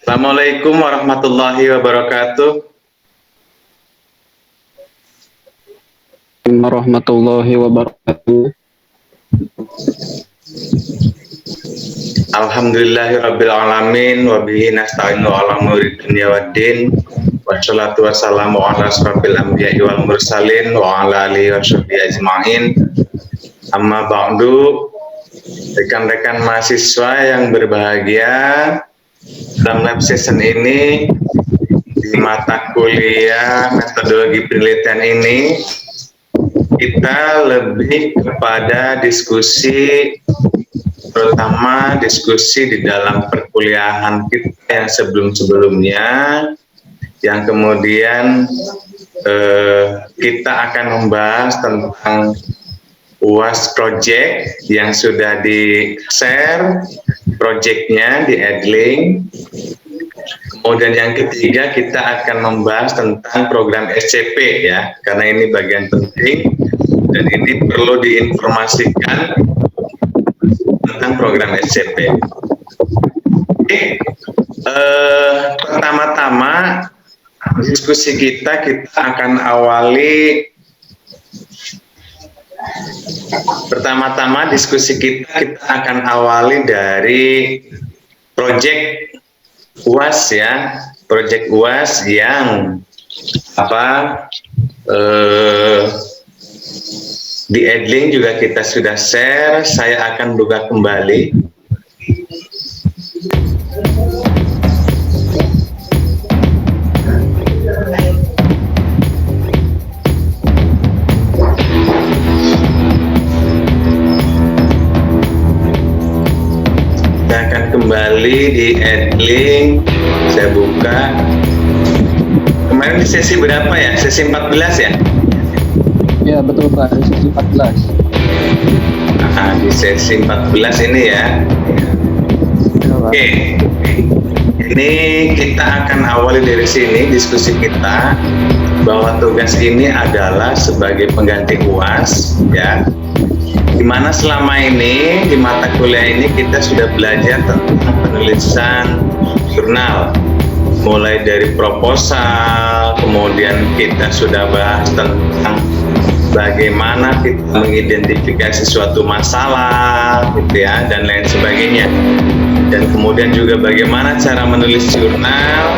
Assalamualaikum warahmatullahi wabarakatuh. Warahmatullahi wabarakatuh. Alhamdulillahirabbil alamin wa bihi nasta'inu ala umuri dunya waddin. Wassalatu wassalamu ala asrofil anbiya'i wal mursalin wa ala alihi washabbihi ajma'in. Amma ba'du, rekan-rekan mahasiswa yang berbahagia, dalam live session ini di mata kuliah metodologi penelitian ini kita lebih kepada diskusi, terutama diskusi di dalam perkuliahan kita yang sebelum-sebelumnya, yang kemudian kita akan membahas tentang UAS project yang sudah di-share projectnya di Edling. Kemudian yang ketiga kita akan membahas tentang program SCP ya, karena ini bagian penting dan ini perlu diinformasikan tentang program SCP. Oke, pertama-tama diskusi kita akan awali. Pertama-tama diskusi kita akan awali dari project UAS ya, project UAS yang di Edling juga kita sudah share. Saya akan buka kembali. Saya akan kembali di Edling. Saya buka. Kemarin di sesi berapa ya? Sesi 14 ya? Ya betul Pak, di sesi 14. Nah, di sesi 14 ini ya. Oke. Ini kita akan awali dari sini diskusi kita bahwa tugas ini adalah sebagai pengganti UAS ya. Dimana selama ini di mata kuliah ini kita sudah belajar tentang penulisan jurnal, mulai dari proposal, kemudian kita sudah bahas tentang bagaimana kita mengidentifikasi suatu masalah gitu ya, dan lain sebagainya, dan kemudian juga bagaimana cara menulis jurnal.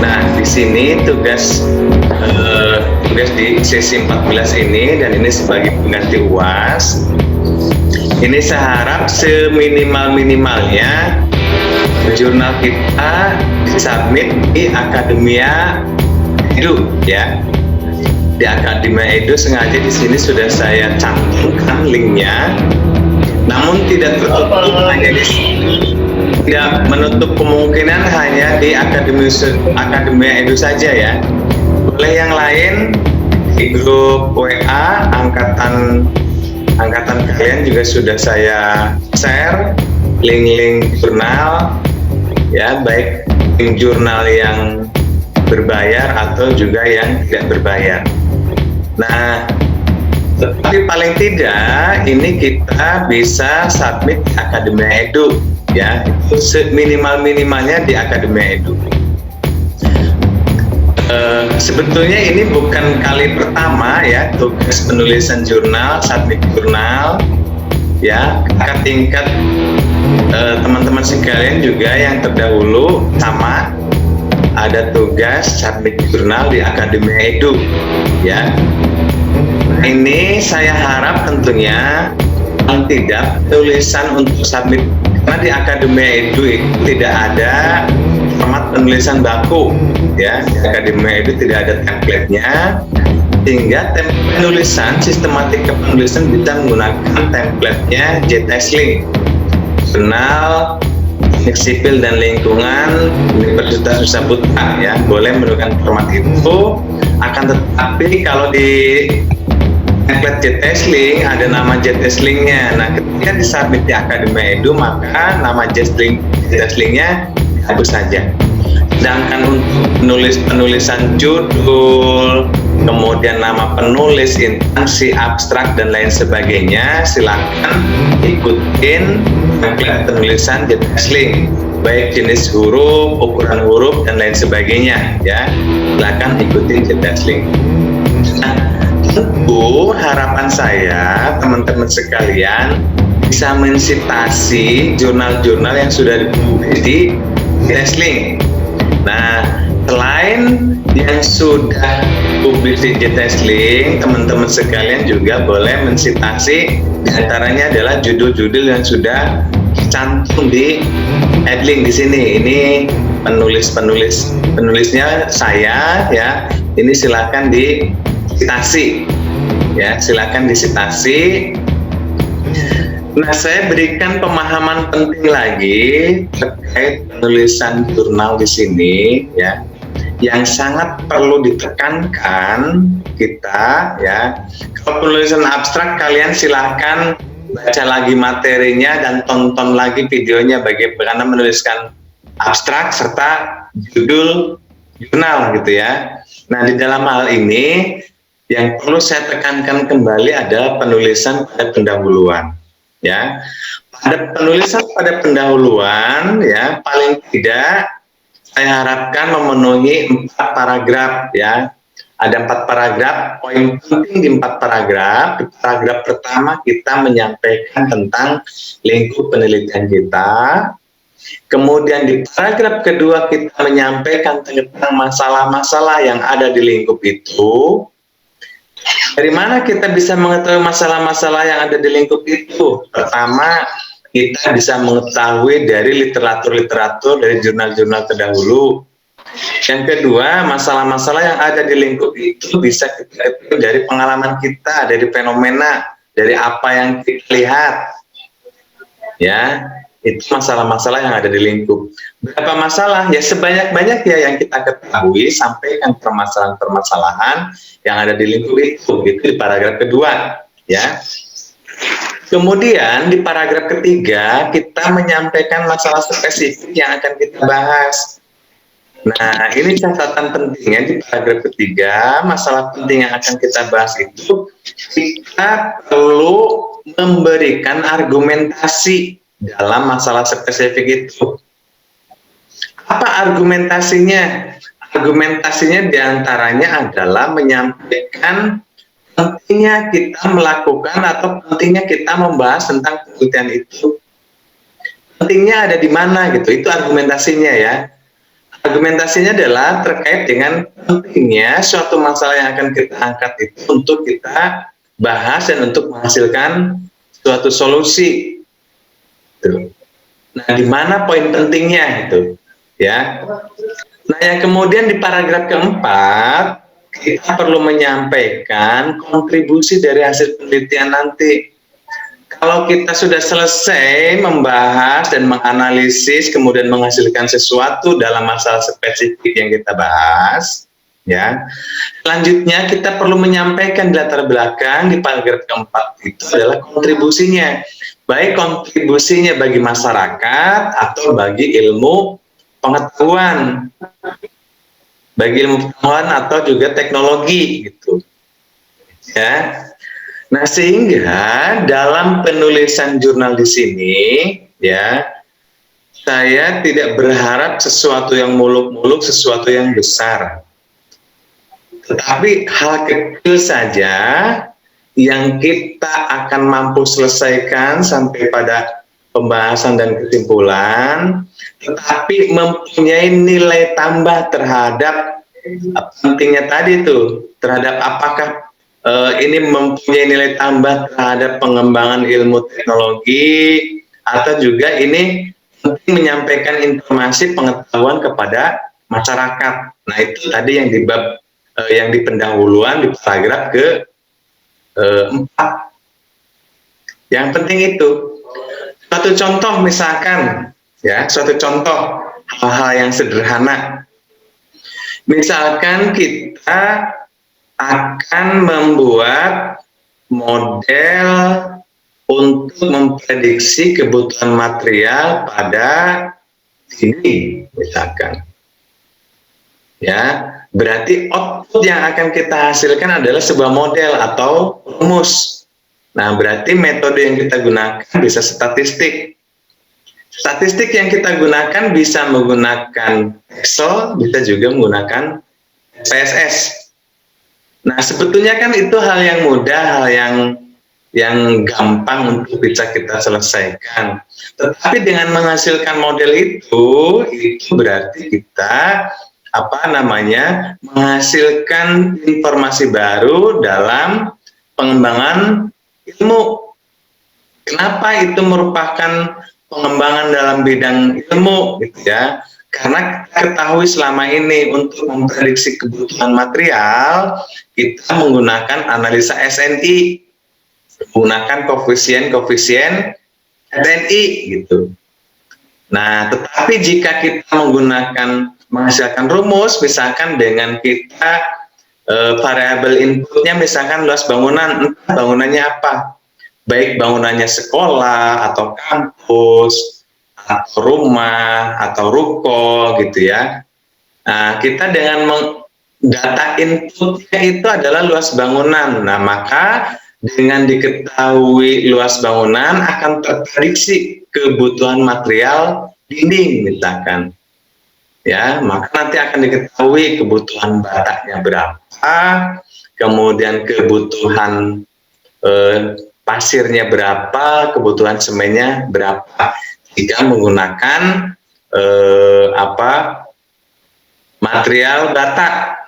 Nah, di sini tugas di sesi 14 ini, dan ini sebagai pengganti UAS, ini saya harap seminimal-minimalnya jurnal kita disubmit di Akademia Edu ya. Di Akademia Edu sengaja di sini sudah saya cantumkan linknya, namun tidak tertutup hanya di tidak menutup kemungkinan hanya di Akademia Edu saja ya. Boleh yang lain di grup WA angkatan kalian juga sudah saya share link-link jurnal ya, baik link jurnal yang berbayar atau juga yang tidak berbayar. Nah, tapi paling tidak ini kita bisa submit di Akademia Edu ya, itu minimal-minimalnya di Akademia Edu. Sebetulnya ini bukan kali pertama ya tugas penulisan jurnal, submit jurnal ya, kakak tingkat teman-teman sekalian juga yang terdahulu sama ada tugas submit jurnal di Akademia Edu ya. Ini saya harap tentunya tidak tulisan untuk submit, karena di Akademia Edu itu tidak ada format penulisan baku ya. Di Akademia Edu tidak ada template-nya, sehingga penulisan, sistematika penulisan bisa menggunakan template-nya JTSLink, Jurnal Teknik Sipil dan Lingkungan Universitas Nusa Putra ya, boleh menggunakan format itu. Akan tetapi kalau di template JTSLink ada nama JTSLink-nya. Nah, ketika disubmit di Akademia Edu, maka nama JTSLink-nya dihapus saja. Sedangkan untuk penulisan judul, kemudian nama penulis, instansi, abstrak, dan lain sebagainya, silakan ikutin template penulisan JTS-Link, baik jenis huruf, ukuran huruf, dan lain sebagainya ya. Silakan ikutin JTS-Link. Nah, tentu harapan saya teman-teman sekalian bisa mensitasi jurnal-jurnal yang sudah dipublish di JTS-Link. Nah, selain yang sudah publish di JTS-Link, teman-teman sekalian juga boleh mensitasi, diantaranya adalah judul-judul yang sudah cantum di headlink di sini. Ini penulisnya saya ya. Ini silakan disitasi ya, silakan disitasi. Nah, saya berikan pemahaman penting lagi terkait penulisan jurnal di sini ya, yang sangat perlu ditekankan kita ya. Kalau penulisan abstrak, kalian silahkan baca lagi materinya dan tonton lagi videonya bagaimana menuliskan abstrak serta judul jurnal gitu ya. Nah, di dalam hal ini yang perlu saya tekankan kembali adalah penulisan pada pendahuluan. Ya, pada penulisan pada pendahuluan ya, paling tidak saya harapkan memenuhi 4 paragraf ya. Ada 4 paragraf, poin penting di 4 paragraf. Di paragraf pertama kita menyampaikan tentang lingkup penelitian kita. Kemudian di paragraf kedua kita menyampaikan tentang masalah-masalah yang ada di lingkup itu. Dari mana kita bisa mengetahui masalah-masalah yang ada di lingkup itu? Pertama, kita bisa mengetahui dari literatur-literatur, dari jurnal-jurnal terdahulu. Yang kedua, masalah-masalah yang ada di lingkup itu bisa kita ketahui dari pengalaman kita, dari fenomena, dari apa yang kita lihat. Ya, itu masalah-masalah yang ada di lingkup. Berapa masalah? Ya sebanyak-banyak ya yang kita ketahui, sampaikan permasalahan-permasalahan yang ada di lingkup itu di paragraf kedua ya. Kemudian di paragraf ketiga kita menyampaikan masalah spesifik yang akan kita bahas. Nah, ini catatan pentingnya di paragraf ketiga, masalah penting yang akan kita bahas itu kita perlu memberikan argumentasi dalam masalah spesifik itu. Apa argumentasinya? Argumentasinya diantaranya adalah menyampaikan pentingnya kita melakukan atau pentingnya kita membahas tentang penelitian itu. Pentingnya ada di mana gitu, itu argumentasinya ya. Argumentasinya adalah terkait dengan pentingnya suatu masalah yang akan kita angkat itu untuk kita bahas dan untuk menghasilkan suatu solusi. Tuh. Nah, di mana poin pentingnya itu, ya? Nah, yang kemudian di paragraf keempat kita perlu menyampaikan kontribusi dari hasil penelitian nanti. Kalau kita sudah selesai membahas dan menganalisis, kemudian menghasilkan sesuatu dalam masalah spesifik yang kita bahas, ya. Selanjutnya kita perlu menyampaikan di latar belakang di paragraf keempat itu adalah kontribusinya. Baik kontribusinya bagi masyarakat atau bagi ilmu pengetahuan, bagi ilmu pengetahuan atau juga teknologi gitu ya. Nah, sehingga dalam penulisan jurnal di sini ya, saya tidak berharap sesuatu yang muluk-muluk, sesuatu yang besar, tetapi hal kecil saja yang kita akan mampu selesaikan sampai pada pembahasan dan kesimpulan, tetapi mempunyai nilai tambah terhadap pentingnya tadi itu, terhadap apakah ini mempunyai nilai tambah terhadap pengembangan ilmu teknologi, atau juga ini penting menyampaikan informasi pengetahuan kepada masyarakat. Nah, itu tadi yang di bab yang di pendahuluan di paragraf ke 4. Yang penting itu suatu contoh, misalkan ya, suatu contoh hal-hal yang sederhana. Misalkan kita akan membuat model untuk memprediksi kebutuhan material pada ini, misalkan ya, berarti output yang akan kita hasilkan adalah sebuah model atau rumus. Nah, berarti metode yang kita gunakan bisa statistik. Statistik yang kita gunakan bisa menggunakan Excel, bisa juga menggunakan SPSS. Nah, sebetulnya kan itu hal yang mudah, hal yang gampang untuk bisa kita selesaikan. Tetapi dengan menghasilkan model itu berarti kita menghasilkan informasi baru dalam pengembangan ilmu. Kenapa itu merupakan pengembangan dalam bidang ilmu, gitu ya? Karena kita ketahui selama ini untuk memprediksi kebutuhan material, kita menggunakan analisa SNI, menggunakan koefisien SNI, gitu. Nah, tetapi jika kita menghasilkan rumus, misalkan dengan kita variabel inputnya misalkan luas bangunan, entah bangunannya apa, baik bangunannya sekolah atau kampus atau rumah atau ruko, gitu ya. Nah, kita dengan data inputnya itu adalah luas bangunan. Nah, maka dengan diketahui luas bangunan akan terprediksi kebutuhan material dinding misalkan. Ya, maka nanti akan diketahui kebutuhan batanya berapa, kemudian kebutuhan pasirnya berapa, kebutuhan semennya berapa, jika menggunakan material bata.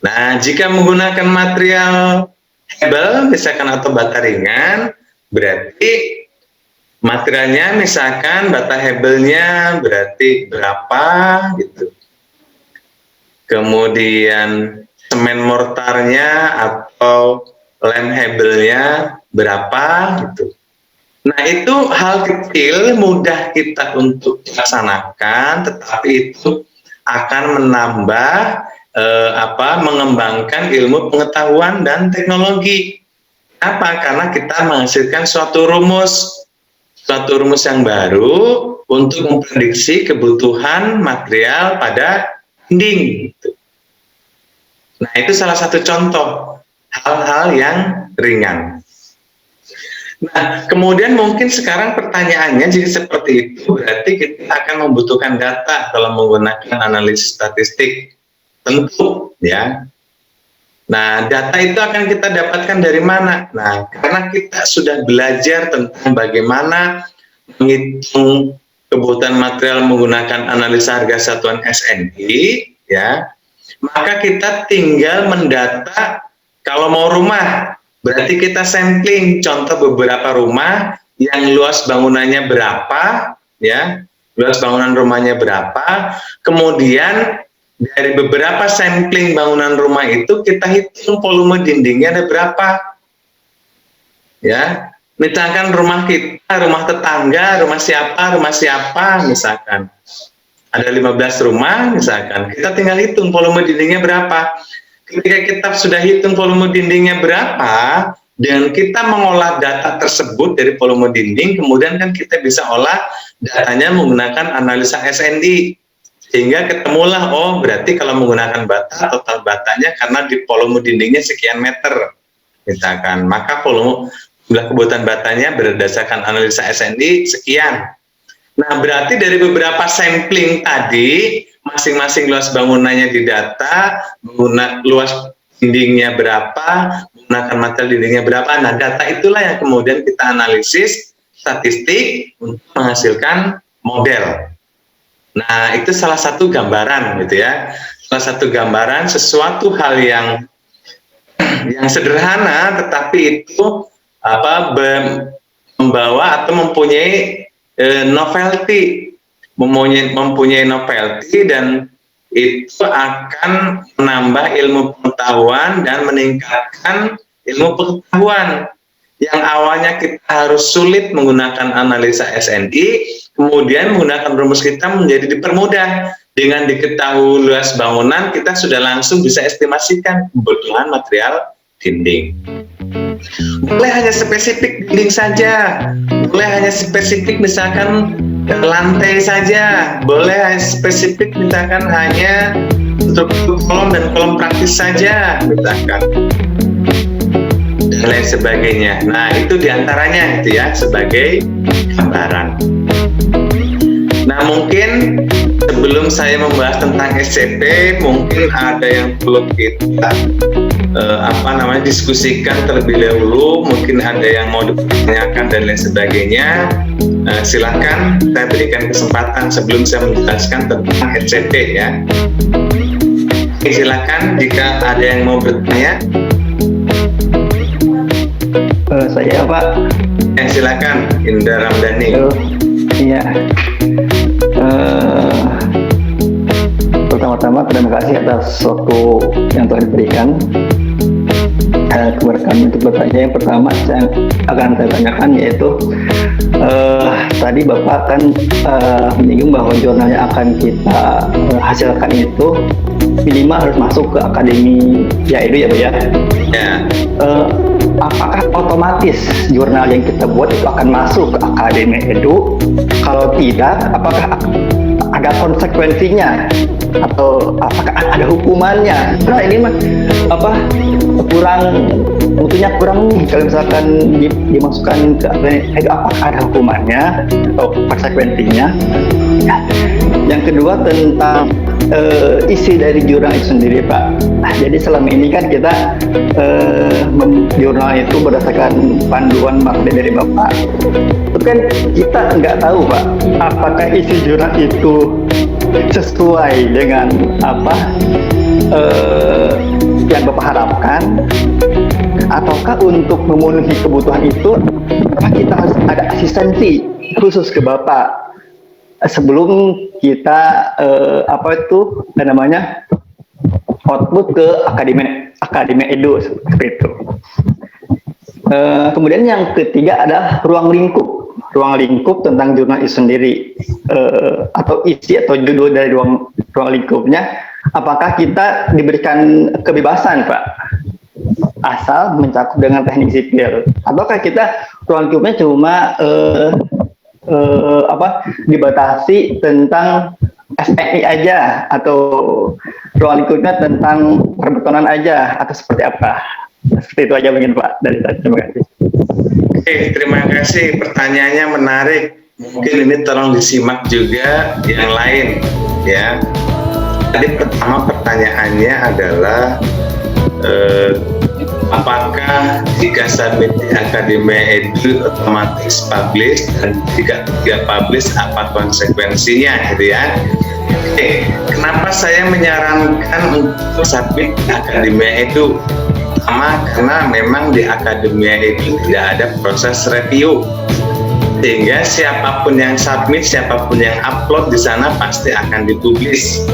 Nah, jika menggunakan material hebel misalkan atau bata ringan, berarti materialnya misalkan bata hebelnya berarti berapa, gitu. Kemudian semen mortarnya atau lem hebelnya berapa, gitu. Nah, itu hal kecil mudah kita untuk laksanakan, tetapi itu akan menambah mengembangkan ilmu pengetahuan dan teknologi. Kenapa? Karena kita menghasilkan suatu rumus yang baru untuk memprediksi kebutuhan material pada dinding. Nah, itu salah satu contoh hal-hal yang ringan. Nah, kemudian mungkin sekarang pertanyaannya, jika seperti itu, berarti kita akan membutuhkan data kalau menggunakan analisis statistik. Tentu, ya. Nah, data itu akan kita dapatkan dari mana? Nah, karena kita sudah belajar tentang bagaimana menghitung kebutuhan material menggunakan analisa harga satuan SNI, ya, maka kita tinggal mendata. Kalau mau rumah, berarti kita sampling contoh beberapa rumah yang luas bangunannya berapa, ya, luas bangunan rumahnya berapa, kemudian dari beberapa sampling bangunan rumah itu kita hitung volume dindingnya ada berapa. Ya, misalkan rumah kita, rumah tetangga, rumah siapa misalkan. Ada 15 rumah misalkan. Kita tinggal hitung volume dindingnya berapa. Ketika kita sudah hitung volume dindingnya berapa, dan kita mengolah data tersebut dari volume dinding, kemudian kan kita bisa olah datanya menggunakan analisa SNI. Sehingga ketemulah, oh berarti kalau menggunakan bata, total batanya karena di volume dindingnya sekian meter, misalkan, maka volume jumlah kebutuhan batanya berdasarkan analisa SNI sekian. Nah, berarti dari beberapa sampling tadi, masing-masing luas bangunannya didata, menggunakan luas dindingnya berapa, menggunakan material dindingnya berapa. Nah, data itulah yang kemudian kita analisis statistik untuk menghasilkan model. Nah, itu salah satu gambaran, gitu ya. Salah satu gambaran sesuatu hal yang sederhana, tetapi itu membawa atau mempunyai novelty, mempunyai novelty, dan itu akan menambah ilmu pengetahuan dan meningkatkan ilmu pengetahuan. Yang awalnya kita harus sulit menggunakan analisa SNI, kemudian menggunakan rumus kita menjadi dipermudah. Dengan diketahui luas bangunan, kita sudah langsung bisa estimasikan kebutuhan material dinding. Boleh hanya spesifik dinding saja, boleh hanya spesifik misalkan lantai saja, boleh hanya spesifik misalkan hanya struktur kolom dan kolom praktis saja misalkan, dan lain sebagainya. Nah, itu diantaranya gitu ya, sebagai gambaran. Nah, mungkin sebelum saya membahas tentang SCP, mungkin ada yang perlu kita diskusikan terlebih dahulu. Mungkin ada yang mau ditanyakan dan lain sebagainya. Silakan, saya berikan kesempatan sebelum saya menjelaskan tentang SCP ya. Silakan jika ada yang mau bertanya. Saya Pak. Silakan, Indra Ramdhani. Iya. Pertama-tama terima kasih atas waktu yang telah diberikan kepada kami untuk bertanya. Yang pertama saya tanyakan yaitu tadi Bapak kan menyinggung bahwa jurnal yang akan kita hasilkan itu minimal harus masuk ke akademi Edu ya Pak ya? Ya. Apakah otomatis jurnal yang kita buat itu akan masuk ke akademi Edu? Kalau tidak, apakah ada konsekuensinya atau apakah ada hukumannya? Nah ini mah kurang nih kalau misalkan dimasukkan ke akademi Edu, apakah ada hukumannya atau konsekuensinya? Ya. Yang kedua tentang isi dari jurnal itu sendiri Pak. Jadi selama ini kan kita jurnal itu berdasarkan panduan materi dari Bapak. Itu kan kita nggak tahu Pak, apakah isi jurnal itu sesuai dengan apa yang Bapak harapkan, ataukah untuk memenuhi kebutuhan itu kita harus ada asistensi khusus ke Bapak sebelum kita output ke akademi Edu seperti itu. Kemudian yang ketiga adalah ruang lingkup tentang jurnal itu sendiri, atau isi atau judul dari ruang lingkupnya. Apakah kita diberikan kebebasan Pak, asal mencakup dengan teknik sipil, ataukah kita ruang lingkupnya cuma dibatasi tentang SNI aja, atau ruang lingkupnya tentang perbetonan aja, atau seperti apa? Seperti itu aja mungkin Pak dari saya. Terima kasih. Oke, terima kasih. Pertanyaannya menarik. Mungkin ini tolong disimak juga yang lain ya. Tadi pertama pertanyaannya adalah apakah jika submit di Akademi Edu otomatis publish, dan jika tidak publish apa konsekuensinya gitu ya. Oke, kenapa saya menyarankan untuk submit di Akademi Edu? Pertama, karena memang di Akademi Edu tidak ada proses review, sehingga siapapun yang submit, siapapun yang upload di sana pasti akan dipublish.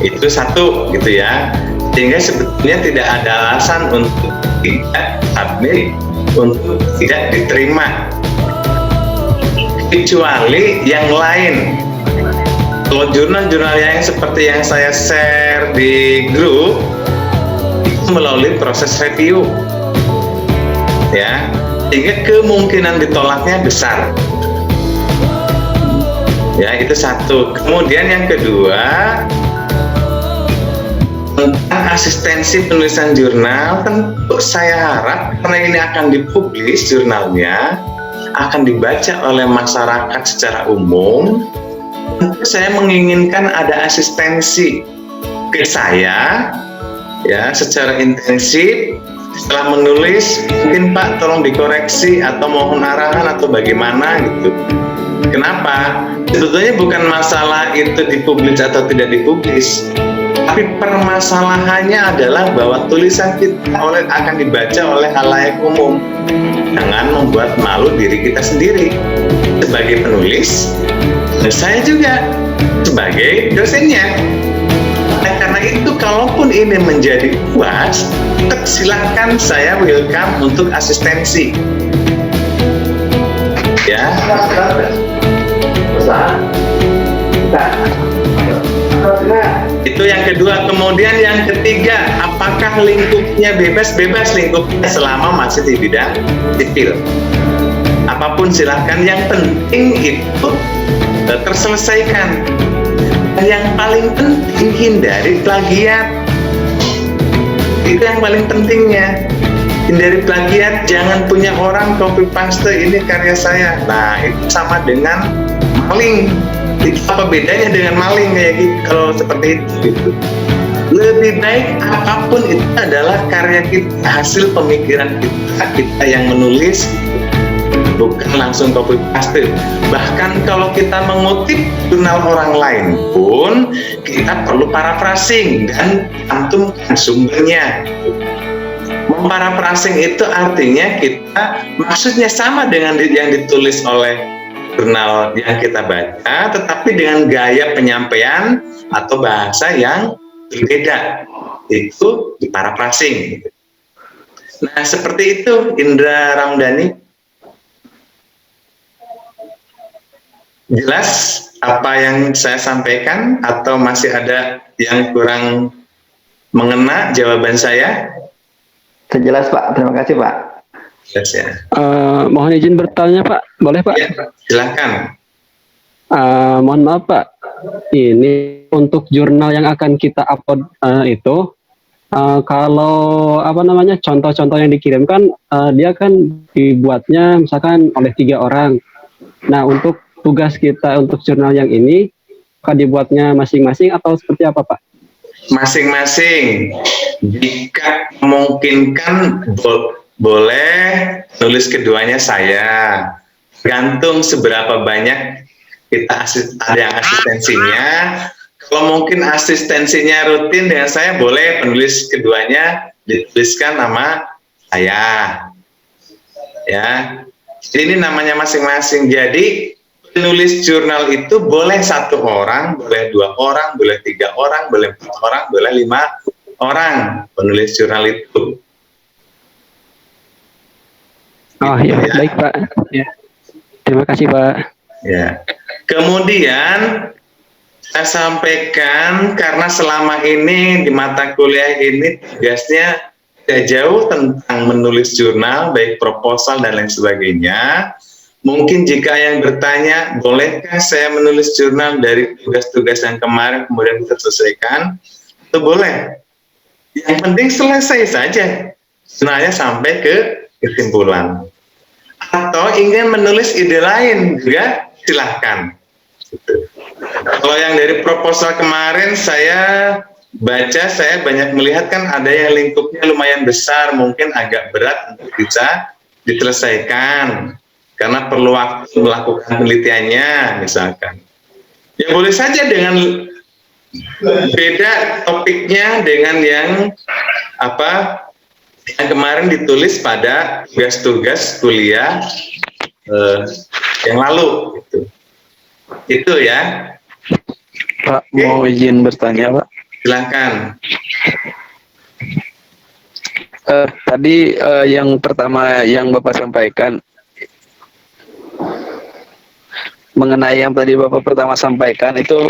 Itu satu gitu ya. Sehingga sebetulnya tidak ada alasan untuk tidak submit, untuk tidak diterima, kecuali yang lain. Kalau jurnal-jurnal yang seperti yang saya share di grup itu melalui proses review ya, sehingga kemungkinan ditolaknya besar ya. Itu satu. Kemudian yang kedua, tentang asistensi penulisan jurnal, tentu saya harap karena ini akan dipublish jurnalnya, akan dibaca oleh masyarakat secara umum, tentu saya menginginkan ada asistensi ke saya ya secara intensif. Setelah menulis, mungkin Pak tolong dikoreksi atau mohon arahan atau bagaimana gitu. Kenapa? Sebetulnya bukan masalah itu dipublish atau tidak dipublish, tapi permasalahannya adalah bahwa tulisan kita akan dibaca oleh khalayak umum. Jangan membuat malu diri kita sendiri sebagai penulis, dan saya juga sebagai dosennya. Nah, karena itu kalaupun ini menjadi UAS, silahkan, saya welcome untuk asistensi. Ya. Itu yang kedua. Kemudian yang ketiga, apakah lingkupnya bebas? Bebas lingkupnya selama masih di bidang sipil. Apapun silahkan, yang penting itu terselesaikan. Dan yang paling penting, hindari plagiat. Itu yang paling pentingnya. Hindari plagiat, jangan punya orang copy paste ini karya saya. Nah, itu sama dengan maling. Itu apa bedanya dengan maling kayak gitu kalau seperti itu gitu. Lebih baik apapun itu adalah karya kita, hasil pemikiran kita yang menulis, bukan langsung copy paste. Bahkan kalau kita mengutip jurnal orang lain pun kita perlu paraphrasing dan cantumkan sumbernya. Paraphrasing itu artinya kita maksudnya sama dengan yang ditulis oleh jurnal yang kita baca, tetapi dengan gaya penyampaian atau bahasa yang berbeda. Itu diparaphrasing. Nah, seperti itu Indra Ramdhani. Jelas apa yang saya sampaikan atau masih ada yang kurang mengena jawaban saya? Sejelas Pak, terima kasih Pak. Jelas ya. Mohon izin bertanya Pak, boleh Pak? Ya, silakan. Mohon maaf Pak, ini untuk jurnal yang akan kita upload itu, kalau apa namanya contoh-contoh yang dikirimkan, dia kan dibuatnya misalkan oleh 3 orang. Nah, untuk tugas kita untuk jurnal yang ini, akan dibuatnya masing-masing atau seperti apa Pak? Masing-masing. Jika memungkinkan boleh nulis keduanya saya. Gantung seberapa banyak kita ada yang asistensinya. Kalau mungkin asistensinya rutin dengan saya, boleh penulis keduanya dituliskan nama saya. Ya. Ini namanya masing-masing. Jadi penulis jurnal itu boleh 1 orang, boleh 2 orang, boleh 3 orang, boleh 4 orang, boleh 5 orang penulis jurnal itu. Oh ya, baik Pak. Ya. Terima kasih Pak. Ya. Kemudian saya sampaikan karena selama ini di mata kuliah ini tugasnya tidak jauh tentang menulis jurnal, baik proposal dan lain sebagainya. Mungkin jika yang bertanya, bolehkah saya menulis jurnal dari tugas-tugas yang kemarin kemudian kita selesaikan? Itu boleh. Yang penting selesai saja. Jurnalnya sampai ke kesimpulan. Atau ingin menulis ide lain juga silahkan. Kalau yang dari proposal kemarin saya baca, saya banyak melihat kan ada yang lingkupnya lumayan besar, mungkin agak berat untuk bisa diselesaikan. Karena perlu waktu melakukan penelitiannya misalkan. Ya boleh saja dengan beda topiknya dengan yang yang kemarin ditulis pada tugas-tugas kuliah yang lalu. Itu ya. Pak, mau izin bertanya Pak? Silakan. Tadi yang pertama yang Bapak sampaikan, mengenai yang tadi Bapak pertama sampaikan itu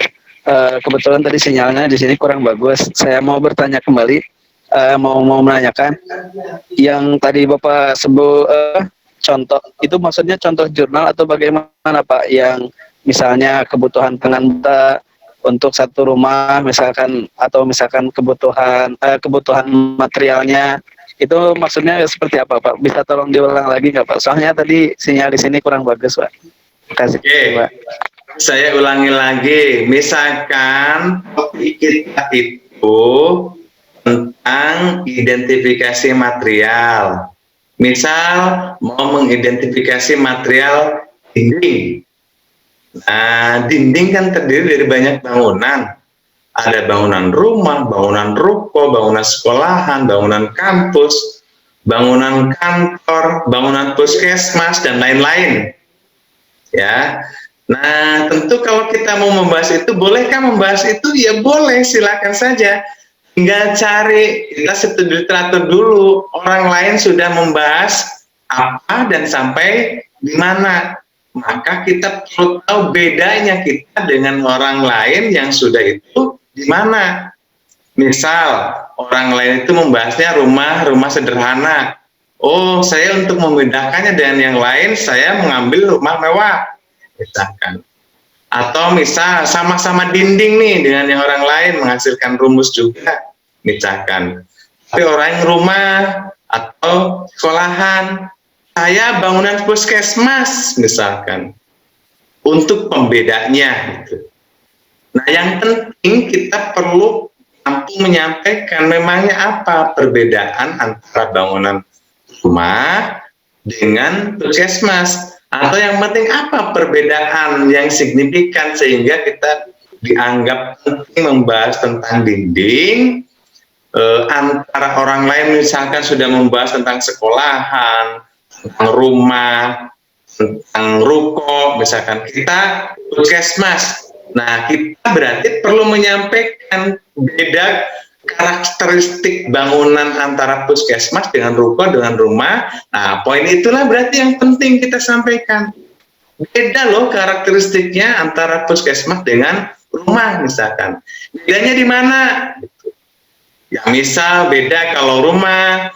kebetulan tadi sinyalnya di sini kurang bagus. Saya mau bertanya kembali, mau menanyakan yang tadi Bapak sebut contoh itu maksudnya contoh jurnal atau bagaimana Pak, yang misalnya kebutuhan pengantar untuk satu rumah misalkan, atau misalkan kebutuhan materialnya itu maksudnya seperti apa Pak? Bisa tolong diulang lagi nggak Pak? Soalnya tadi sinyal di sini kurang bagus Pak. Kasih. Oke, saya ulangi lagi. Misalkan topik kita itu tentang identifikasi material. Misal mau mengidentifikasi material dinding. Nah, dinding kan terdiri dari banyak bangunan. Ada bangunan rumah, bangunan ruko, bangunan sekolahan, bangunan kampus, bangunan kantor, bangunan puskesmas, dan lain-lain. Ya, nah tentu kalau kita mau membahas itu, bolehkah membahas itu? Ya boleh, silakan saja. Tinggal cari, kita studi literatur dulu. Orang lain sudah membahas apa dan sampai di mana. Maka kita perlu tahu bedanya kita dengan orang lain yang sudah itu di mana. Misal orang lain itu membahasnya rumah sederhana. Oh, saya untuk membedakannya dengan yang lain, saya mengambil rumah mewah, misalkan. Atau misal sama-sama dinding nih dengan yang orang lain menghasilkan rumus juga, misalkan. Tapi orang yang rumah atau sekolahan, saya bangunan puskesmas misalkan. Untuk pembedanya gitu. Nah, yang penting kita perlu mampu menyampaikan memangnya apa perbedaan antara bangunan rumah dengan puskesmas, atau yang penting apa perbedaan yang signifikan sehingga kita dianggap penting membahas tentang dinding antara orang lain misalkan sudah membahas tentang sekolahan, tentang rumah, tentang ruko, misalkan kita puskesmas. Nah, kita berarti perlu menyampaikan beda karakteristik bangunan antara puskesmas dengan ruko dengan rumah. Nah, poin itulah berarti yang penting kita sampaikan. Beda loh karakteristiknya antara puskesmas dengan rumah misalkan. Bedanya di mana? Ya, misal beda kalau rumah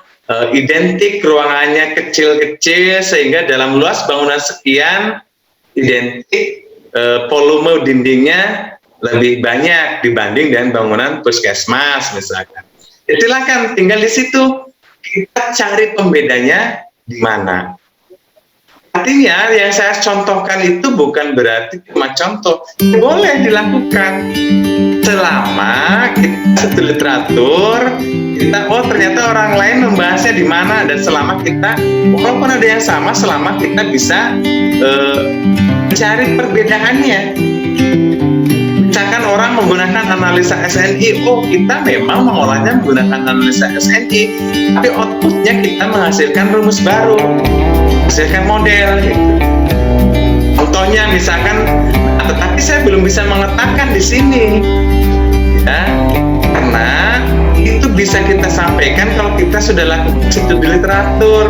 identik ruangannya kecil-kecil sehingga dalam luas bangunan sekian identik volume dindingnya lebih banyak dibanding dengan bangunan puskesmas misalkan. Silakan tinggal di situ kita cari pembedanya di mana. Artinya yang saya contohkan itu bukan berarti cuma contoh, boleh dilakukan selama kita satu literatur, kita ternyata orang lain membahasnya di mana, dan selama kita walaupun ada yang sama, selama kita bisa mencari perbedaannya. Misalkan orang menggunakan analisa SNI, kita memang mengolahnya menggunakan analisa SNI, tapi outputnya kita menghasilkan rumus baru, menghasilkan model gitu. Contohnya misalkan, tetapi saya belum bisa mengatakan di sini, ya, karena itu bisa kita sampaikan kalau kita sudah lakukan studi literatur,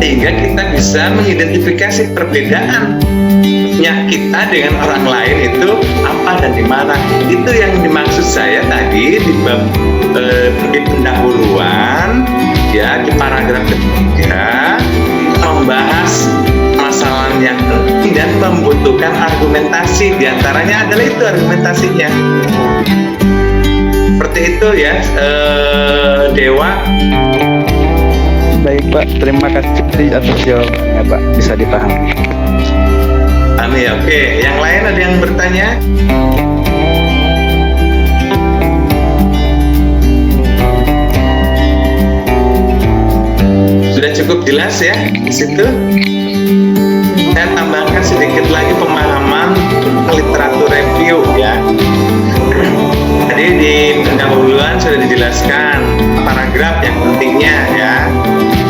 sehingga kita bisa mengidentifikasi perbedaan kita dengan orang lain itu apa dan di mana. Itu yang dimaksud saya tadi di bab di pendahuluan, ya, di paragraf ketiga membahas masalah yang penting dan membutuhkan argumentasi. Di antaranya adalah itu argumentasinya. Seperti itu ya, Dewa. Baik Pak, terima kasih atas jawabannya Pak, bisa dipahami. Amin. Oke, yang lain ada yang bertanya? Sudah cukup jelas ya di situ? Saya tambahkan sedikit lagi pemahaman literatur review ya. Tadi di pendahuluan sudah dijelaskan paragraf yang pentingnya ya.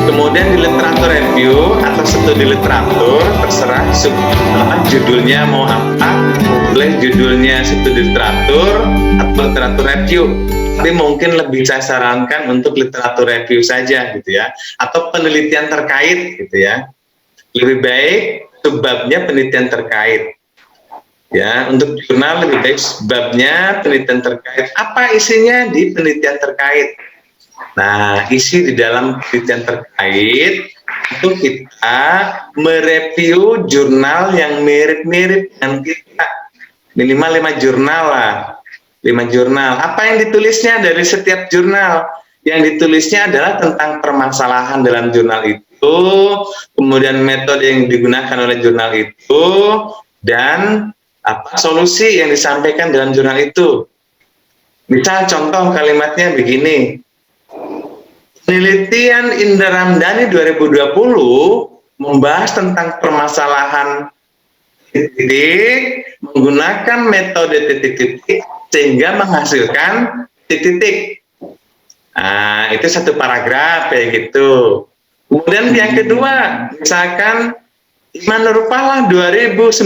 Kemudian di literatur review atau studi literatur, terserah judulnya mau apa, boleh judulnya studi literatur atau literatur review. Tapi mungkin lebih saya sarankan untuk literatur review saja gitu ya, atau penelitian terkait gitu ya. Lebih baik subbabnya penelitian terkait. Ya, untuk jurnal lebih baik subbabnya penelitian terkait. Apa isinya di penelitian terkait? Nah, isi di dalam penelitian terkait itu kita mereview jurnal yang mirip-mirip dengan kita. Minimal 5 jurnal lah. 5 jurnal. Apa yang ditulisnya dari setiap jurnal? Yang ditulisnya adalah tentang permasalahan dalam jurnal itu, kemudian metode yang digunakan oleh jurnal itu, dan solusi yang disampaikan dalam jurnal itu. Misal contoh kalimatnya begini. Penelitian Indra Ramdhani 2020 membahas tentang permasalahan titik menggunakan metode titik-titik sehingga menghasilkan titik-titik. Nah, itu satu paragraf kayak gitu. Kemudian yang kedua, misalkan Iman Nurpala 2019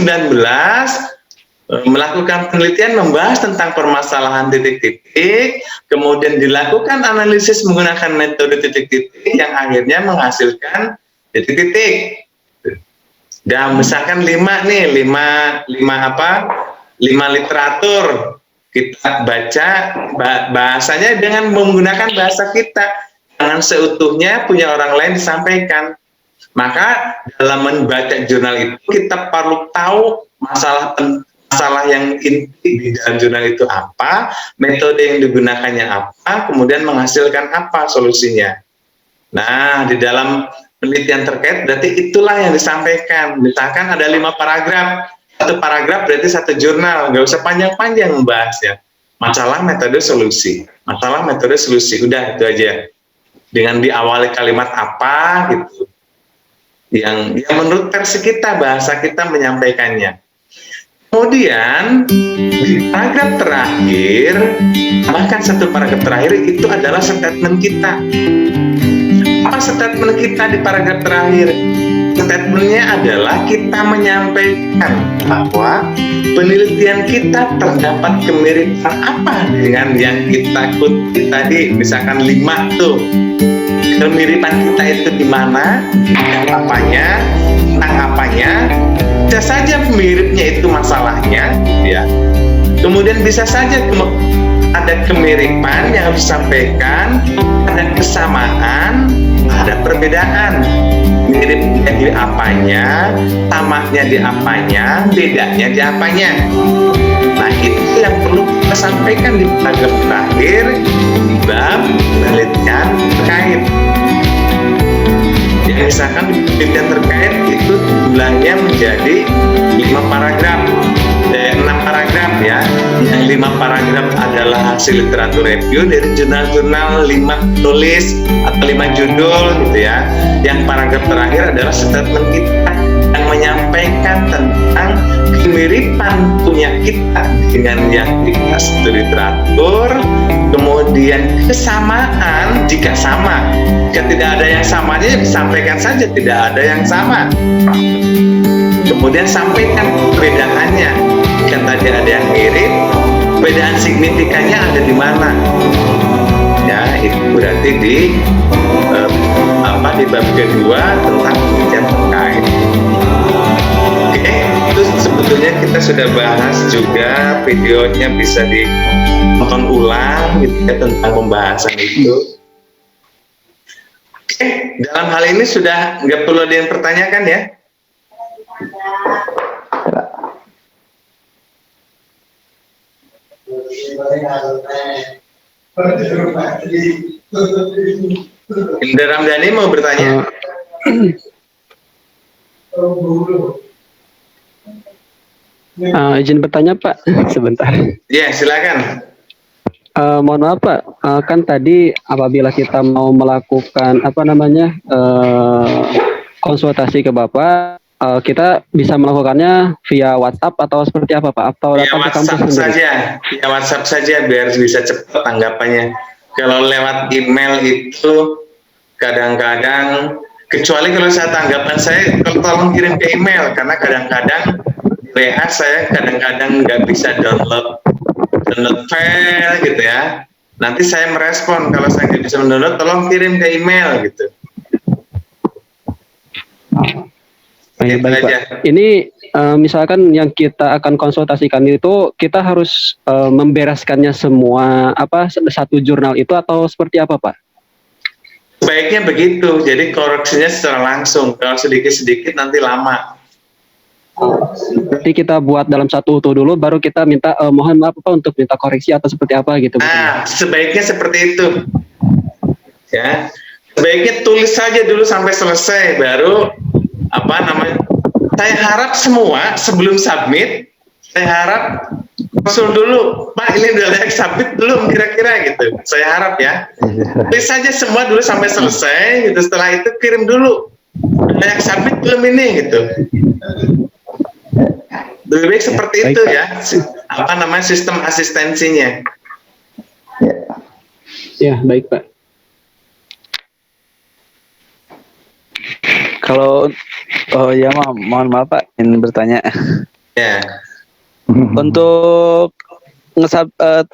melakukan penelitian membahas tentang permasalahan titik-titik, kemudian dilakukan analisis menggunakan metode titik-titik yang akhirnya menghasilkan titik-titik. Dan misalkan 5 literatur kita baca bahasanya dengan menggunakan bahasa kita, jangan seutuhnya punya orang lain disampaikan. Maka dalam membaca jurnal itu kita perlu tahu masalah masalah yang inti di dalam jurnal itu apa, metode yang digunakannya apa, kemudian menghasilkan apa solusinya. Nah, di dalam penelitian terkait berarti itulah yang disampaikan. Misalkan ada 5 paragraf, satu paragraf berarti satu jurnal, nggak usah panjang-panjang membahasnya. Masalah metode solusi, masalah metode solusi, udah itu aja. Dengan diawali kalimat apa gitu, yang menurut versi kita, bahasa kita menyampaikannya. Kemudian di paragraf terakhir, bahkan satu paragraf terakhir itu adalah statement kita. Apa statement kita di paragraf terakhir? Statementnya adalah kita menyampaikan bahwa penelitian kita terdapat kemiripan apa dengan yang kita kutip tadi, misalkan 5 tuh. Kemiripan kita itu di mana, apanya, tentang apanya. Bisa saja miripnya itu masalahnya, ya. Kemudian bisa saja ada kemiripan yang harus disampaikan, ada kesamaan, ada perbedaan. Miripnya di apanya, samanya di apanya, bedanya di apanya. Nah, itu yang perlu kita sampaikan di paragraf terakhir di bab penelitian terkait. Ya, misalkan penelitian terkait itu jumlahnya menjadi 5 paragraf, 6 paragraf ya. Yang 5 paragraf adalah hasil literatur review dari jurnal-jurnal 5 tulis atau 5 judul gitu ya. Yang paragraf terakhir adalah statement kita yang menyampaikan tentang kemiripan punya kita dengan yang kita studi literatur, kemudian kesamaan jika sama. Jika tidak ada yang samanya, sampaikan saja tidak ada yang sama. Kemudian sampaikan perbedaannya. Jika tadi ada yang mirip, perbedaan signifikannya ada di mana? Ya, itu berarti di bab kedua tentang penelitian terkait. Oke, itu sebetulnya kita sudah bahas juga, videonya bisa ditonton ulang gitu ya, tentang pembahasan itu. Oke, dalam hal ini sudah nggak perlu ada yang pertanyakan ya? Indra Ramdhani mau bertanya? Izin bertanya Pak, sebentar. Ya, silakan. Mohon maaf Pak, kan tadi apabila kita mau melakukan konsultasi ke Bapak, kita bisa melakukannya via WhatsApp atau seperti apa Pak? Atau via WhatsApp saja, via WhatsApp saja biar bisa cepat tanggapannya. Kalau lewat email itu kadang-kadang, kecuali kalau tanggapan saya, tolong kirim ke email, karena kadang-kadang WA saya kadang-kadang nggak bisa download file gitu ya. Nanti saya merespon, kalau saya nggak bisa mendownload, tolong kirim ke email gitu. Baik, Pak. Ini misalkan yang kita akan konsultasikan itu kita harus membereskannya semua satu jurnal itu atau seperti apa Pak? Sebaiknya begitu, jadi koreksinya secara langsung. Kalau sedikit-sedikit nanti lama. Berarti kita buat dalam satu utuh dulu, baru kita minta mohon maaf Pak untuk minta koreksi atau seperti apa gitu. Nah, sebaiknya seperti itu. Ya, sebaiknya tulis saja dulu sampai selesai, baru saya harap semua sebelum submit, saya harap konsul dulu, Pak ini udah layak submit belum kira-kira gitu. Saya harap ya, tulis saja semua dulu sampai selesai gitu. Setelah itu kirim dulu, layak submit belum ini gitu. Lebih baik seperti itu ya, sistem asistensinya. Ya, baik Pak. Kalau mohon maaf Pak, ingin bertanya. Ya. Untuk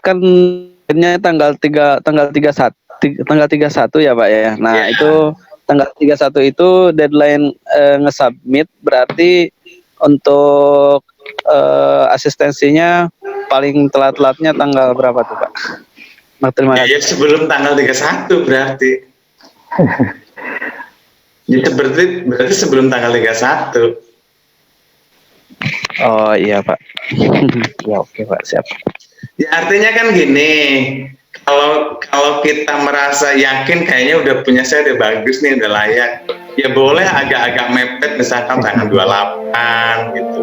kan tanggal 31 ya Pak ya. Nah, ya. Itu tanggal 31 itu deadline nge-submit, berarti untuk asistensinya paling telat-telatnya tanggal berapa tuh Pak? Terima kasih. Ya, sebelum tanggal 31 berarti. Ya, berarti sebelum tanggal 31. Oh iya Pak. Ya oke Pak, siap. Ya artinya kan gini, kalau kita merasa yakin kayaknya udah punya saya udah bagus nih, udah layak, ya boleh agak-agak mepet misalkan tanggal 28 gitu.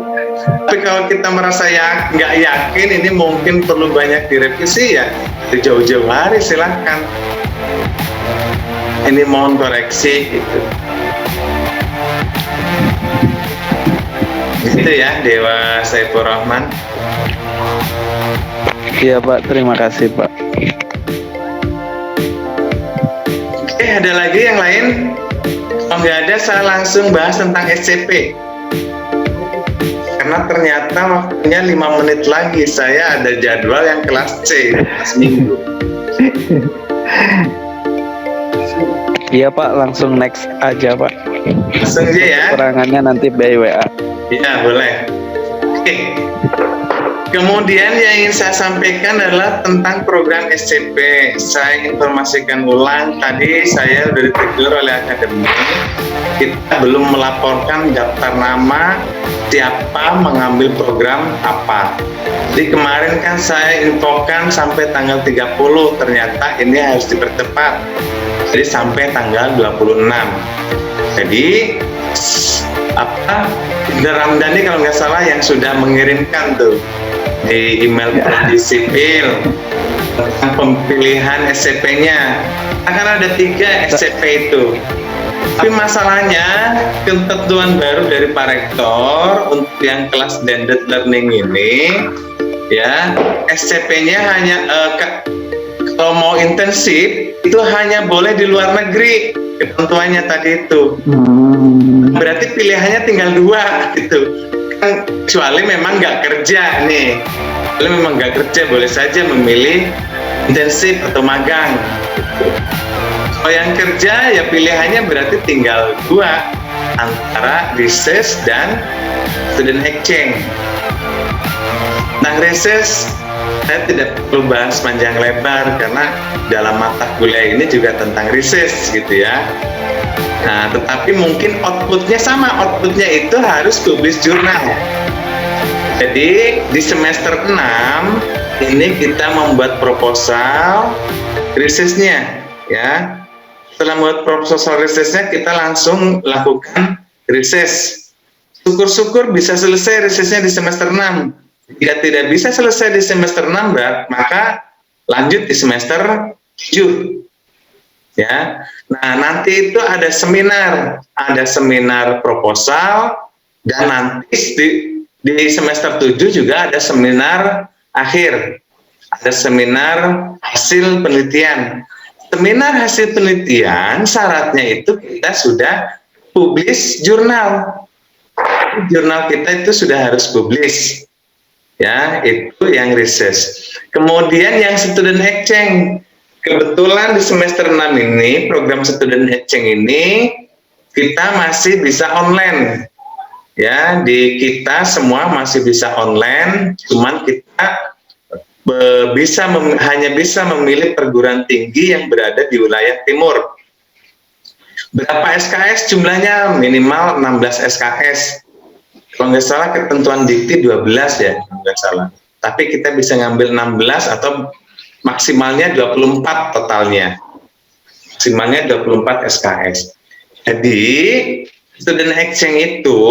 Tapi kalau kita merasa nggak yakin ini mungkin perlu banyak direvisi, ya dari jauh-jauh hari silahkan. Ini mohon koreksi gitu. Gitu ya Dewa Saiful Rahman. Iya Pak, terima kasih Pak. Oke, ada lagi yang lain? Kalau nggak ada, saya langsung bahas tentang SCP. Karena ternyata waktunya 5 menit lagi, saya ada jadwal yang kelas C, kelas minggu. Iya Pak, langsung next aja Pak. Langsung aja ya. Keterangannya nanti by WA. Iya, boleh. Oke. Kemudian yang ingin saya sampaikan adalah tentang program SCP. Saya informasikan ulang, tadi saya sudah ditegur oleh akademi, kita belum melaporkan daftar nama siapa mengambil program apa. Jadi kemarin kan saya infokan sampai tanggal 30, ternyata ini harus dipercepat. Jadi sampai tanggal 26. Jadi Indra Ramdhani kalau nggak salah yang sudah mengirimkan tuh di email Prodi Sipil tentang pemilihan SCP-nya. Akan ada 3 SCP itu. Tapi masalahnya ketentuan baru dari Pak Rektor untuk yang kelas blended learning ini, ya SCP-nya hanya kalau mau intensif itu hanya boleh di luar negeri, ketentuannya tadi itu. Berarti pilihannya tinggal 2 gitu. Kan kecuali memang nggak kerja nih. Kalau memang nggak kerja boleh saja memilih intensif atau magang. Gitu. Kalau yang kerja ya pilihannya berarti tinggal 2 antara research dan student exchange. Tentang research saya tidak perlu bahas panjang lebar karena dalam mata kuliah ini juga tentang research gitu ya. Nah, tetapi mungkin outputnya sama, outputnya itu harus publish jurnal. Jadi di semester 6 ini kita membuat proposal researchnya, ya. Setelah membuat proposal researchnya kita langsung lakukan research. Syukur-syukur bisa selesai researchnya di semester 6. Jika tidak bisa selesai di semester 6, maka lanjut di semester 7. Ya, nah nanti itu ada seminar proposal, dan nanti di semester 7 juga ada seminar akhir, ada seminar hasil penelitian. Seminar hasil penelitian syaratnya itu kita sudah publish jurnal. Jurnal kita itu sudah harus publish. Ya, itu yang research. Kemudian yang student exchange. Kebetulan di semester 6 ini, program student exchange ini kita masih bisa online. Ya, di kita semua masih bisa online, cuman kita hanya bisa memilih perguruan tinggi yang berada di wilayah timur. Berapa SKS jumlahnya? Minimal 16 SKS. Kalau nggak salah ketentuan dikti 12 ya, kalau nggak salah. Tapi kita bisa ngambil 16 atau maksimalnya 24 totalnya. Maksimalnya 24 SKS. Jadi, student exchange itu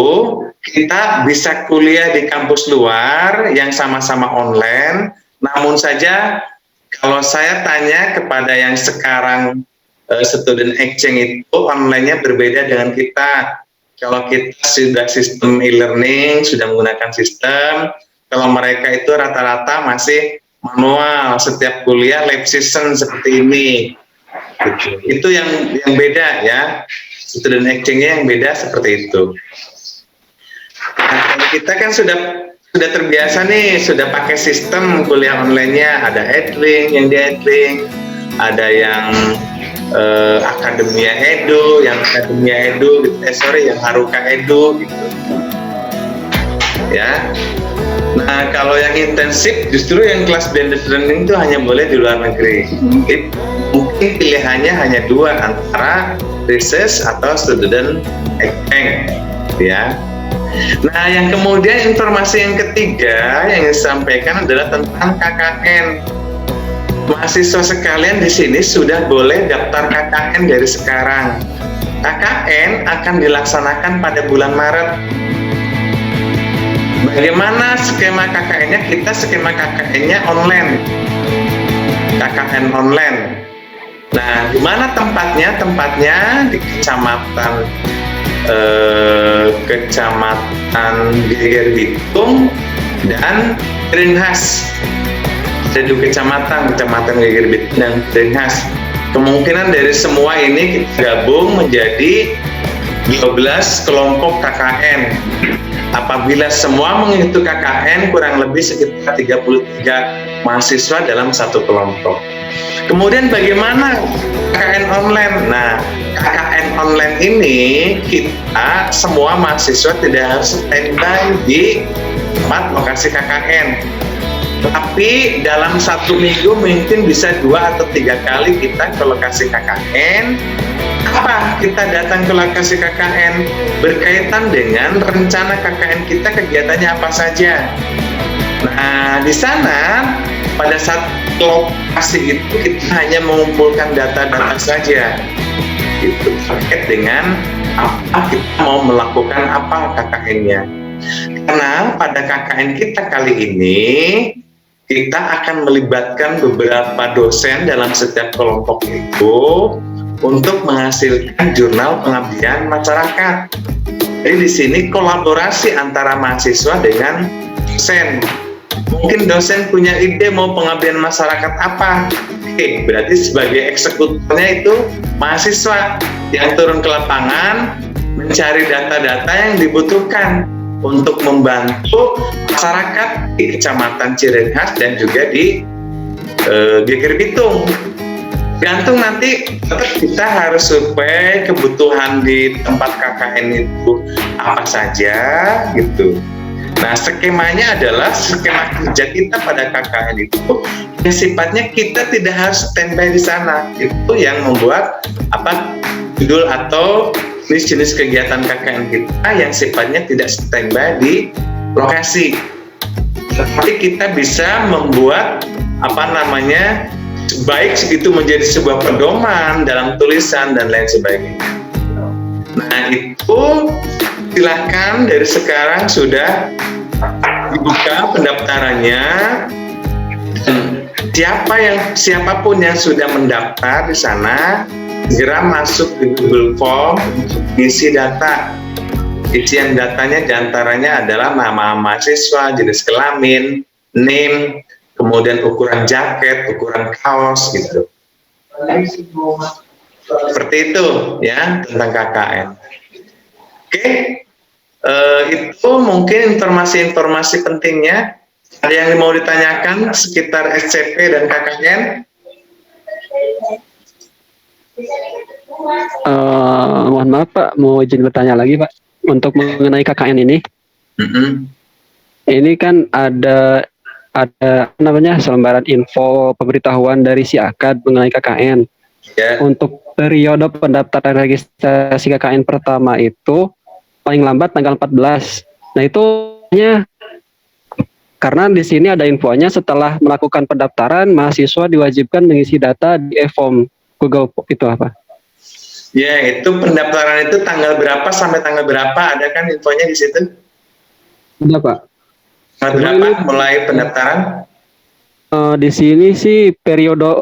kita bisa kuliah di kampus luar yang sama-sama online. Namun saja kalau saya tanya kepada yang sekarang student exchange itu online-nya berbeda dengan kita. Kalau kita sudah sistem e-learning, sudah menggunakan sistem, kalau mereka itu rata-rata masih manual, setiap kuliah lab season seperti ini. Gitu. Itu yang beda ya, student exchange-nya yang beda seperti itu. Nah, kita kan sudah terbiasa nih, sudah pakai sistem kuliah online-nya, ada Edlink, yang di Edlink, ada yang Akademia Edu, yang Haruka Edu gitu. Ya. Nah, kalau yang intensif justru yang kelas blended learning itu hanya boleh di luar negeri. Jadi, mungkin pilihannya hanya 2 antara research atau student exchange, ya. Nah, yang kemudian informasi yang ketiga yang disampaikan adalah tentang KKN. Mahasiswa sekalian di sini sudah boleh daftar KKN dari sekarang. KKN akan dilaksanakan pada bulan Maret. Bagaimana skema KKN-nya? Kita skema KKN-nya online. KKN online. Nah, di mana tempatnya? Tempatnya di Kecamatan Geger Bitung dan Drenghas. Ada dua kecamatan Geger Bitung dan Drenghas. Kemungkinan dari semua ini kita gabung menjadi 12 kelompok KKN. Apabila semua mengikuti KKN, kurang lebih sekitar 33 mahasiswa dalam satu kelompok. Kemudian bagaimana KKN online? Nah, KKN online ini kita semua mahasiswa tidak harus standby di tempat lokasi KKN. Tapi dalam satu minggu mungkin bisa 2 atau 3 kali kita ke lokasi KKN. Apa kita datang ke lokasi KKN? Berkaitan dengan rencana KKN kita, kegiatannya apa saja. Nah, di sana pada saat lokasi itu kita hanya mengumpulkan data-data saja. Itu terkait dengan apa kita mau melakukan apa KKN-nya. Karena pada KKN kita kali ini kita akan melibatkan beberapa dosen dalam setiap kelompok itu untuk menghasilkan jurnal pengabdian masyarakat. Jadi di sini kolaborasi antara mahasiswa dengan dosen. Mungkin dosen punya ide mau pengabdian masyarakat apa? Oke, berarti sebagai eksekutornya itu mahasiswa yang turun ke lapangan mencari data-data yang dibutuhkan untuk membantu masyarakat di Kecamatan Cirenghas dan juga di Geger Bitung. Gantung nanti tetap kita harus survei kebutuhan di tempat KKN itu apa saja gitu. Nah, skemanya adalah skema kerja kita pada KKN itu yang sifatnya kita tidak harus standby di sana. Itu yang membuat judul atau jenis kegiatan KKN kita yang sifatnya tidak standby di lokasi. Tapi kita bisa membuat baik itu menjadi sebuah pedoman dalam tulisan dan lain sebagainya. Nah, itu silakan dari sekarang sudah dibuka pendaftarannya. Siapapun yang sudah mendaftar di sana segera masuk di Google Form untuk isi data. Isian datanya diantaranya adalah nama mahasiswa, jenis kelamin, name, kemudian ukuran jaket, ukuran kaos gitu. Seperti itu ya tentang KKN. Oke, itu mungkin informasi-informasi pentingnya. Ada yang mau ditanyakan sekitar SCP dan KKN? Mohon maaf Pak, mau izin bertanya lagi Pak untuk mengenai KKN ini. Ini kan ada selembaran info pemberitahuan dari si Akad mengenai KKN. Untuk periode pendaftaran registrasi KKN pertama itu paling lambat tanggal 14. Nah, itu karena di sini ada infonya setelah melakukan pendaftaran mahasiswa diwajibkan mengisi data di e-form Google itu apa? Ya, itu pendaftaran itu tanggal berapa sampai tanggal berapa, ada kan infonya di situ? Ada Pak. Tanggal berapa mulai pendaftaran? Di sini sih periode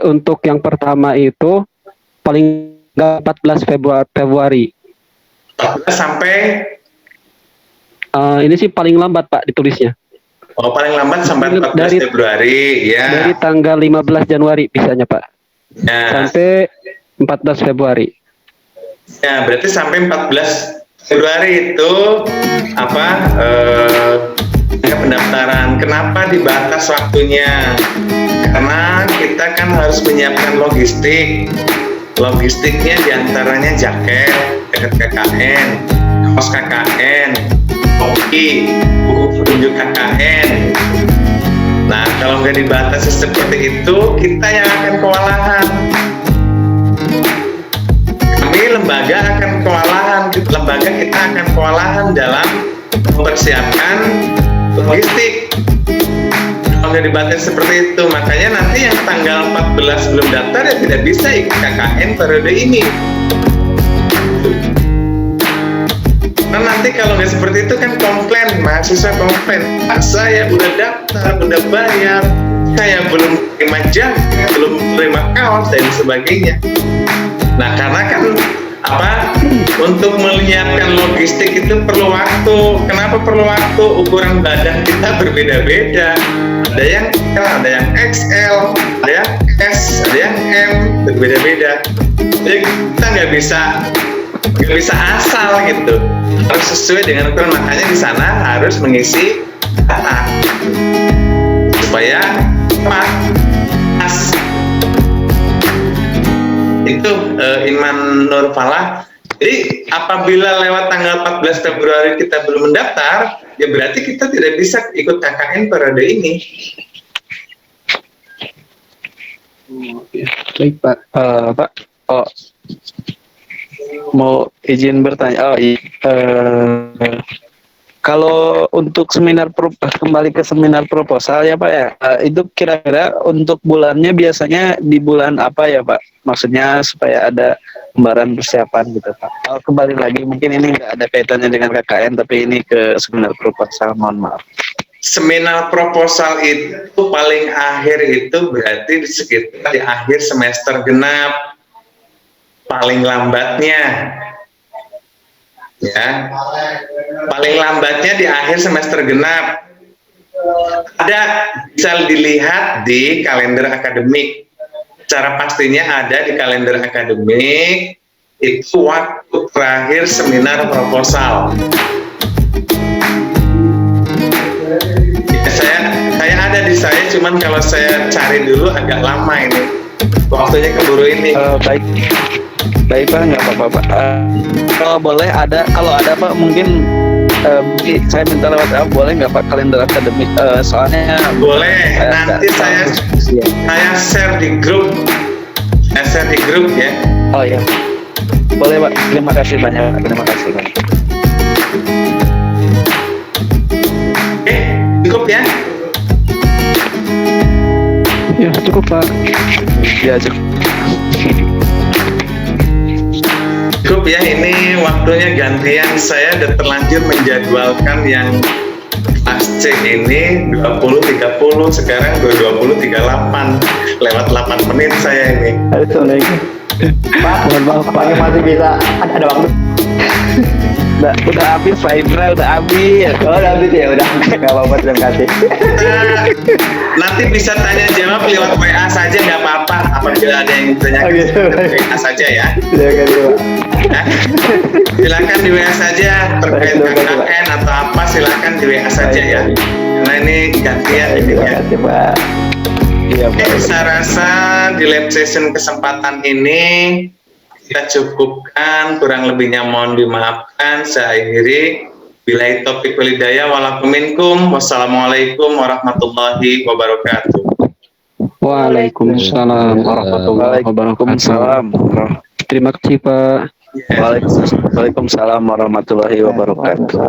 untuk yang pertama itu paling 14 Februari. 14 sampai? Ini sih paling lambat Pak ditulisnya. Oh, paling lambat sampai 14 Februari ya. Dari tanggal 15 Januari bisanya Pak. Ya. Sampai 14 Februari. Ya, berarti sampai 14 Februari itu pendaftaran. Kenapa dibatas waktunya? Karena kita kan harus menyiapkan logistik. Logistiknya diantaranya jaket KKN, kaos KKN, kopi, buku petunjuk KKN. Nah, kalau nggak dibatasi seperti itu, kita yang akan kewalahan. Kami lembaga akan kewalahan. lembaga kita akan kewalahan dalam mempersiapkan logistik. Kalau nggak dibatasi seperti itu, makanya nanti yang tanggal 14 belum daftar ya tidak bisa ikut KKN periode ini. Nah nanti kalau nggak seperti itu kan komplain, mahasiswa komplain, saya udah daftar, udah bayar, saya belum terima jaket, belum terima kaos dan sebagainya. Nah karena kan untuk menyiapkan logistik itu perlu waktu. Kenapa perlu waktu? Ukuran badan kita berbeda-beda. Ada yang L, ada yang XL, ada yang S, ada yang M, berbeda-beda. Jadi kita nggak bisa asal gitu. Harus sesuai dengan ukuran, makanya di sana harus mengisi data supaya pas. Itu Iman Nurfalah. Jadi apabila lewat tanggal 14 Februari kita belum mendaftar, ya berarti kita tidak bisa ikut KKN periode ini. Baik Pak. Pak, mau izin bertanya. Kalau untuk kembali ke seminar proposal ya Pak ya, itu kira-kira untuk bulannya biasanya di bulan apa ya Pak? Maksudnya supaya ada gambaran persiapan gitu Pak. Kembali lagi, mungkin ini nggak ada kaitannya dengan KKN, tapi ini ke seminar proposal, mohon maaf. Seminar proposal itu paling akhir itu berarti sekitar di akhir semester genap, paling lambatnya. Ya, paling lambatnya di akhir semester genap. Bisa dilihat di kalender akademik. Secara pastinya ada di kalender akademik. Itu waktu terakhir seminar proposal. Ya, saya ada di saya, cuman kalau saya cari dulu agak lama ini. Waktunya keburu ini. Baik Pak, nggak apa-apa Pak. Kalau boleh kalau ada Pak mungkin saya minta lewat boleh nggak Pak kalender akademik? Soalnya boleh. Nanti saya share di grup. Saya share di grup ya. Oh ya, boleh Pak. Terima kasih banyak. Terima kasih Pak. Oke, cukup ya. Ya cukup Pak. Ya cukup. Cukup ya, ini waktunya gantian. Saya udah terlanjur menjadwalkan yang kelas C ini 20.30, sekarang 20.38, lewat 8 menit saya ini. Assalamualaikum. Pak, Pak masih bisa ada waktu. Udah habis Pak Indra, udah habis. Oh, udah habis ya, udah. Nggak apa-apa, terima kasih. Nanti bisa tanya jawab lewat WA saja, nggak apa-apa. Apabila ada yang bertanya, WA saja ya. Terima kasih Pak. Nah, silakan di WA saja terkait KKN atau apa, silakan di WA saja ya. Karena ini gantian ini ya. Terima kasih Pak. Iya Pak. Saya rasa di live session kesempatan ini kita cukupkan, kurang lebihnya mohon dimaafkan. Saya akhiri. Billahi taufiq wal hidayah, walakum minkum. Wassalamualaikum warahmatullahi wabarakatuh. Waalaikumsalam warahmatullahi wabarakatuh. Terima kasih Pak. Waalaikumsalam warahmatullahi wabarakatuh.